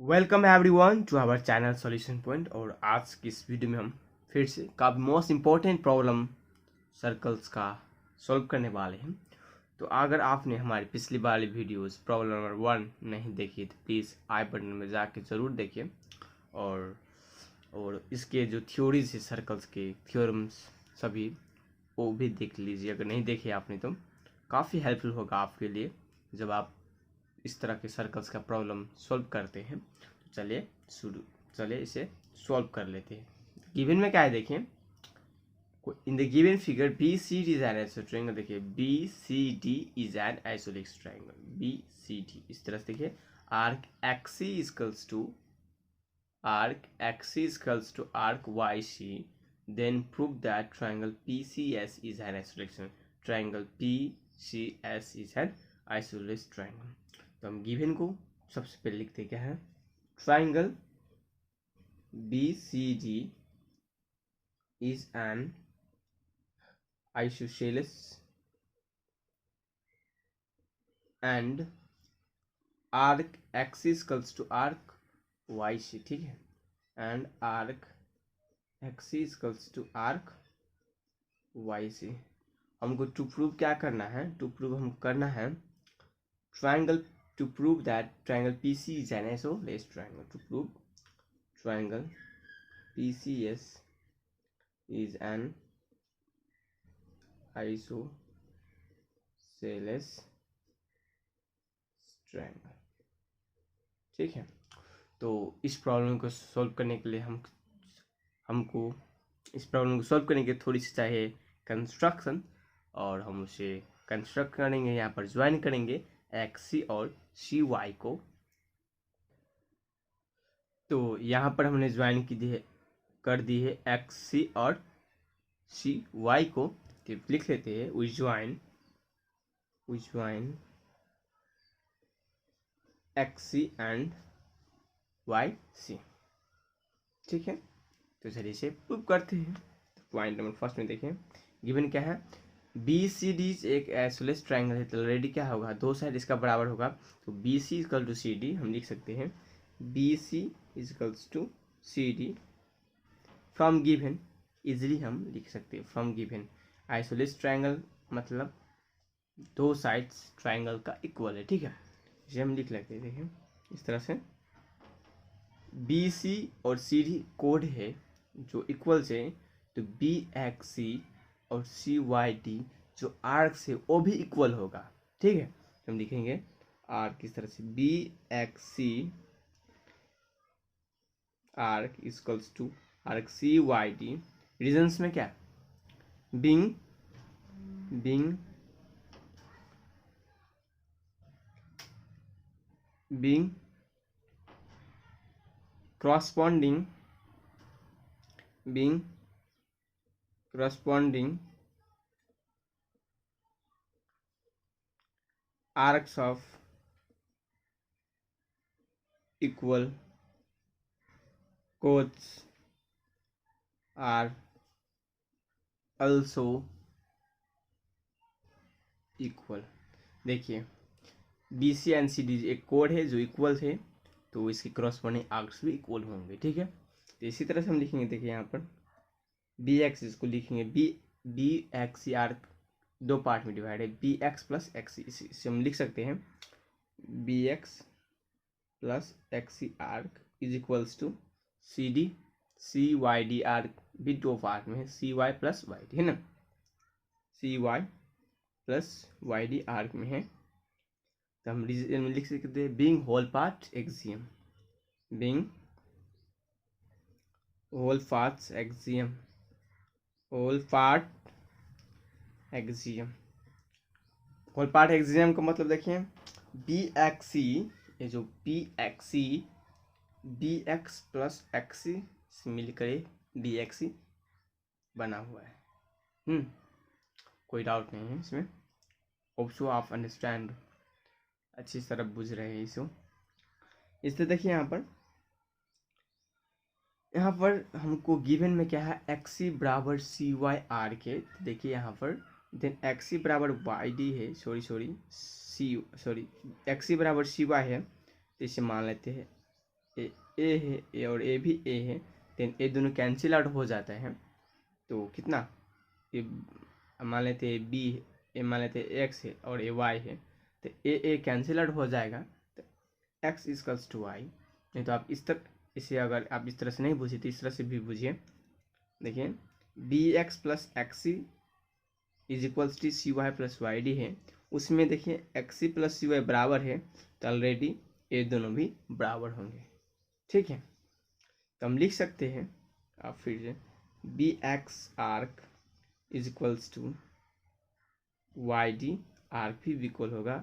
Welcome everyone to our channel solution point. और आज की इस वीडियो में हम फिर से काफ़ी मोस्ट इम्पॉर्टेंट प्रॉब्लम सर्कल्स का सॉल्व करने वाले हैं। तो अगर आपने हमारी पिछली वाली वीडियोस प्रॉब्लम नंबर 1 नहीं देखी तो प्लीज़ आई बटन में जाके ज़रूर देखिए और इसके जो थ्योरीज है सर्कल्स के थ्योरम्स सभी वो भी देख लीजिए। अगर नहीं देखे आपने तो काफ़ी हेल्पफुल होगा आपके लिए जब आप इस तरह के सर्कल्स का प्रॉब्लम सॉल्व करते हैं। तो चलिए इसे सॉल्व कर लेते हैं। गिवन में क्या है देखिए, in the given figure B C D is an isolated triangle. देखिए B C D is an isolated triangle. B C D इस तरह से देखिए, arc X equals to arc Y C, then prove that triangle P C S is an isolated triangle. P C S is an isolated triangle. तो हम given को सबसे पहले लिखते क्या है, triangle B C D is N isosceles and arc X equals to arc Y C. ठीक है, and arc X equals to arc Y C. हमको टू प्रूव क्या करना है, हम करना है triangle, to prove that triangle PC is an isosceles triangle. To prove triangle PCS is an isosceles triangle. ठीक है, तो इस प्रॉब्लम को सॉल्व करने के लिए हमको इस प्रॉब्लम को सॉल्व करने के लिए थोड़ी सी चाहिए कंस्ट्रक्शन, और हम उसे कंस्ट्रक्ट करेंगे। यहाँ पर ज्वाइन करेंगे एक्स सी और सी वाई को। तो यहाँ पर हमने ज्वाइन कर दी है एक्स सी और सी वाई को। तो लिख लेते हैं we join X C and Y C. ठीक है, तो चलिए इसे प्रूव करते हैं। तो पॉइंट नंबर फर्स्ट में देखें, गिवन क्या है, बी सी डी एक आइसोसेलेस ट्रायंगल है। तो ऑलरेडी क्या होगा, दो साइड इसका बराबर होगा। तो B C equal to C D हम लिख सकते हैं, B C equals to C D from given. Easily हम लिख सकते हैं फ्रॉम गिवन। आइसोसेलेस ट्रायंगल मतलब दो साइड्स ट्रायंगल का इक्वल है। ठीक है, इसे हम लिख लेते हैं। देखिए इस तरह से बी सी और सी डी कोड है जो इक्वल से, तो बी एक्स सी और सी वाई डी जो आर्क से वो भी इक्वल होगा। ठीक है, हम लिखेंगे आर्क किस तरह से, B X C arc equals to arc C Y D. Reasons में क्या, being corresponding arcs of equal chords are also equal। देखिए B C and C D एक कोड है जो इक्वल है, तो इसके क्रॉसपॉन्डिंग आर्क्स भी इक्वल होंगे। ठीक है, तो इसी तरह से हम लिखेंगे। देखिए यहाँ पर बी एक्स इसको लिखेंगे बी एक्स सी आर्क दो पार्ट में डिवाइड है, B X plus X C. इसे हम लिख सकते हैं B X plus X C arc is equals to C D C Y D arc भी दो पार्ट में है, C Y plus Y D है ना, C Y plus Y D arc में है। तो हम लिख सकते हैं being whole part axiom, being whole part axiom, whole part axiom का मतलब देखिए बी एक्स सी, ये जो B X C B X plus X C से मिलकर बी एक्स सी बना हुआ है। कोई डाउट नहीं है इसमें, होप सो आप अंडरस्टैंड अच्छी तरह बुझ रहे हैं इसको। इसलिए देखिए यहाँ पर हमको गिवन में क्या है, एक्स सी बराबर सी वाई आर के। देखिए यहाँ पर देन एक्स सी बराबर वाई डी है, एक्स सी बराबर सी वाई है, तो इसे मान लेते हैं ए है, ए और ए भी ए है, देन ए दोनों कैंसिल आउट हो जाता है। तो कितना, ये मान लेते हैं बी, ए मान लेते हैं एक्स है और ए वाई है, तो ए कैंसिल आउट हो जाएगा, तो एक्स इजकल्स टू वाई। नहीं तो आप इस तरह, इसे अगर आप इस तरह से नहीं बुझिए तो इस तरह से भी बुझिए। देखिए B X plus X C is equals to C Y plus Y D है, उसमें देखिए X C plus C Y बराबर है, तो ऑलरेडी ये दोनों भी बराबर होंगे। ठीक है, तो हम लिख सकते हैं, आप फिर से B X arc is equals to Y D arc भी इक्वल होगा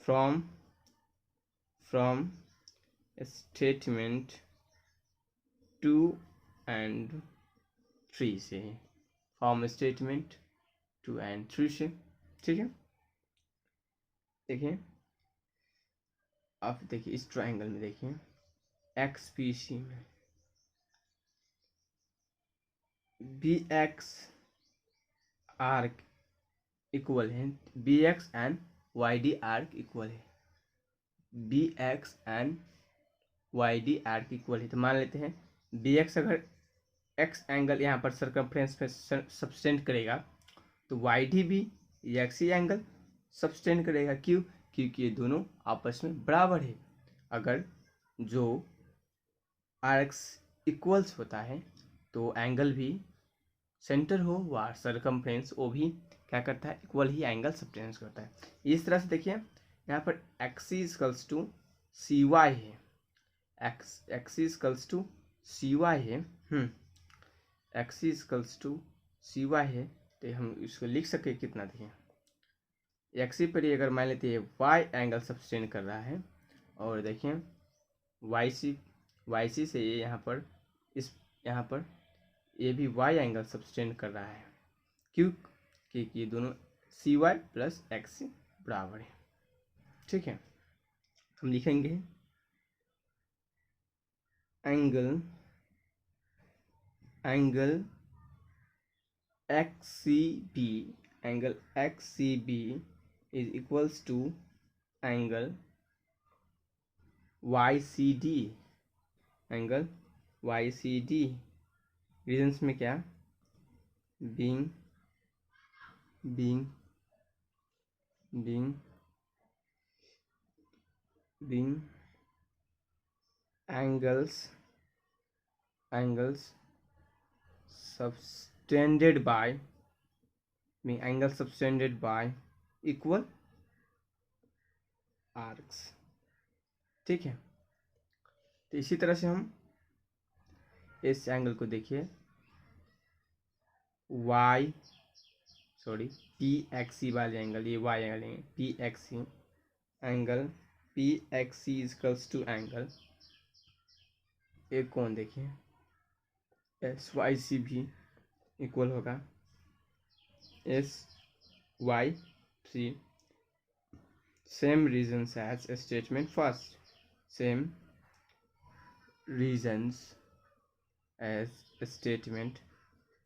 फ्रॉम स्टेटमेंट 2 एंड 3 से, फ्रॉम स्टेटमेंट 2 एंड 3 से। ठीक है, देखिए आप देखिए इस ट्राइंगल में देखिए एक्स पी सी में बी एक्स आर्क इक्वल है, B X and Y D arc equal है, B X and Y D arc equal है। तो मान लेते हैं बी एक्स अगर एक्स एंगल यहाँ पर सर्कमफ्रेंस पे सब्सटेंड करेगा, तो वाई डी भी एक्स ही एंगल सब्सटेंड करेगा। क्यों? क्योंकि ये दोनों आपस में बराबर है। अगर जो आर्क्स इक्वल्स होता है तो एंगल भी सेंटर हो व सर्कमफ्रेंस वो भी क्या करता है, इक्वल ही एंगल सब्सटेंड करता है। इस तरह से देखिए यहाँ पर X equals to C Y है, X equals to C Y है, X equals to C Y है, तो हम इसको लिख सके कितना, देखिए एक्स पर ही अगर मान लेते हैं वाई एंगल सब्सटेंड कर रहा है, और देखिए वाई सी से ये यहाँ पर इस यहाँ पर ये भी वाई एंगल सब्सटेंड कर रहा है। क्यों? क्योंकि ये दोनों सी वाई प्लस एक्स से बराबर है। ठीक है, हम लिखेंगे angle X C B, angle X C B is equals to angle Y C D, angle Y C D. Reasons में क्या, being angles subtended by equal arcs। ठीक है, तो इसी तरह से हम इस एंगल को देखिए पी एक्स सी वाले एंगल, ये वाई एंगल है, P X C angle P X C is equals to angle एक कौन देखिए एस वाई सी भी इक्वल होगा S Y C. Same reasons as statement first, same reasons as statement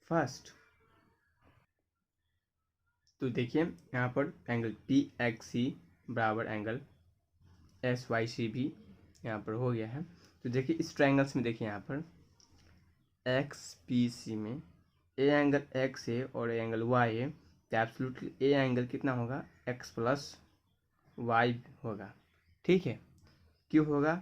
first. तो देखिए यहाँ पर एंगल पी एक्स सी बराबर एंगल एस वाई सी भी यहाँ पर हो गया है। तो देखिए इस ट्रायंगल्स में देखिए यहाँ पर एक्स पी सी में ए एंगल एक्स है और ए एंगल वाई है, तो एब्सोल्युटली ए एंगल कितना होगा, एक्स प्लस वाई होगा। ठीक है, क्यों होगा,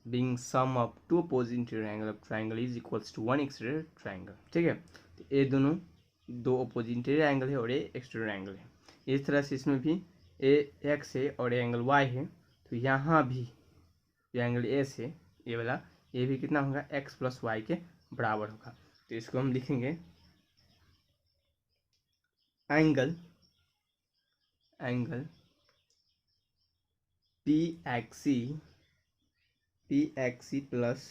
being sum of two opposite interior angle of triangle is equals to one exterior triangle. ठीक है, तो ये दोनों दो अपोजिट इंटीरियर एंगल है और ये एक्सटीरियर एंगल है। इस तरह से इसमें भी ए एक्स है और ए एंगल वाई है, तो यहाँ भी ये एंगल एस है, ये वाला, ये भी कितना होगा, एक्स प्लस वाई के बराबर होगा। तो इसको हम लिखेंगे angle P X C plus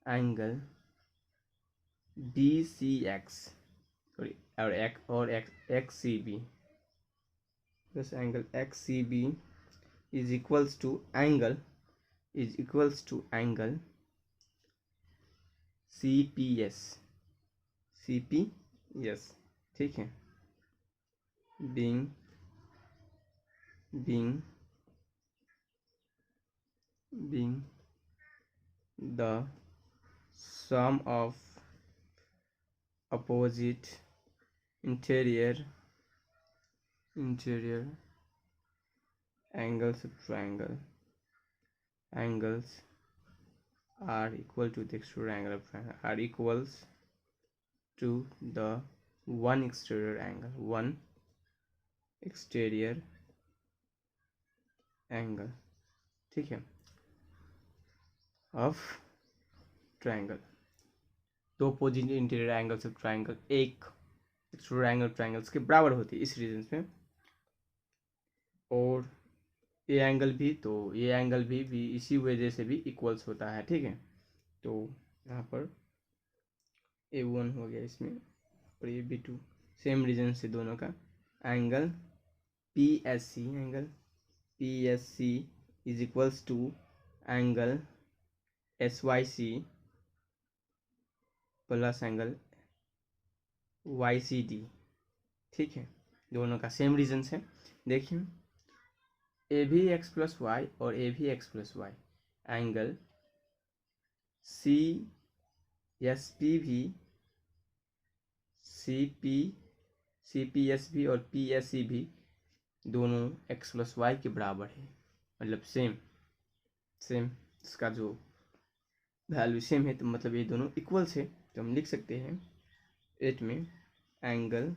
angle B C X और X C B plus angle X C B is equals to angle C P S. ठीक है, being the sum of opposite interior angles of triangle angles are equal to the exterior angle of triangle are equals to the one exterior angle, ठीक है, of triangle. दो opposite interior angles of triangle एक exterior angle triangles के बराबर होती है इस reason में। और ये एंगल भी, तो ये एंगल भी इसी वजह से भी इक्वल्स होता है, ठीक है। तो यहाँ पर A1 हो गया इसमें और ये B2, सेम रीजन से दोनों का angle PSC is equals to angle SYC plus angle YCD, ठीक है। दोनों का सेम रीजन है। देखिए AVX प्लस वाई और AVX plus Y angle CSP भी CPS भी और PSC भी दोनों x प्लस वाई के बराबर है, मतलब सेम इसका जो वैल्यू सेम है, तो मतलब ये दोनों इक्वल्स है। तो हम लिख सकते हैं 8 में angle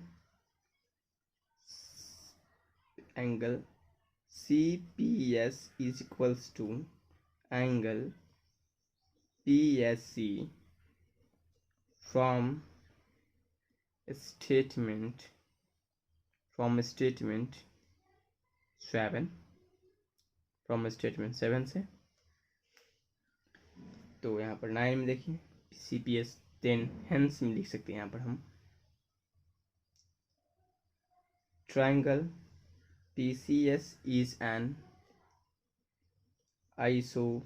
CPS is equals to angle PSC from statement 7 से। तो यहाँ पर 9 में देखिए CPS 10 हेंस में लिख सकते हैं यहाँ पर हम triangle PCS is an isosceles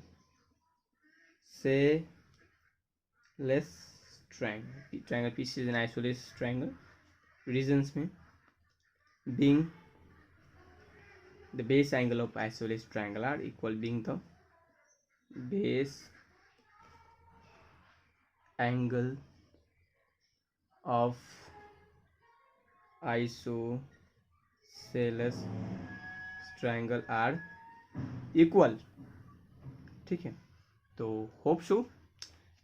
triangle. Triangle PCS is an isosceles triangle. Reasons में being the base angle of isosceles triangle are equal, being the base angle of isosceles triangle are equal, ठीक है। तो hope so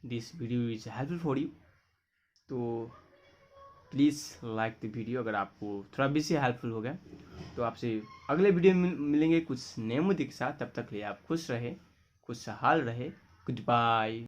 this video is helpful for you. तो please like the video अगर आपको थोड़ा भी से हेल्पफुल हो गया। तो आपसे अगले वीडियो में मिलेंगे कुछ नए मुद्दे के साथ। तब तक लिए आप खुश रहे, खुशहाल रहे। Good bye.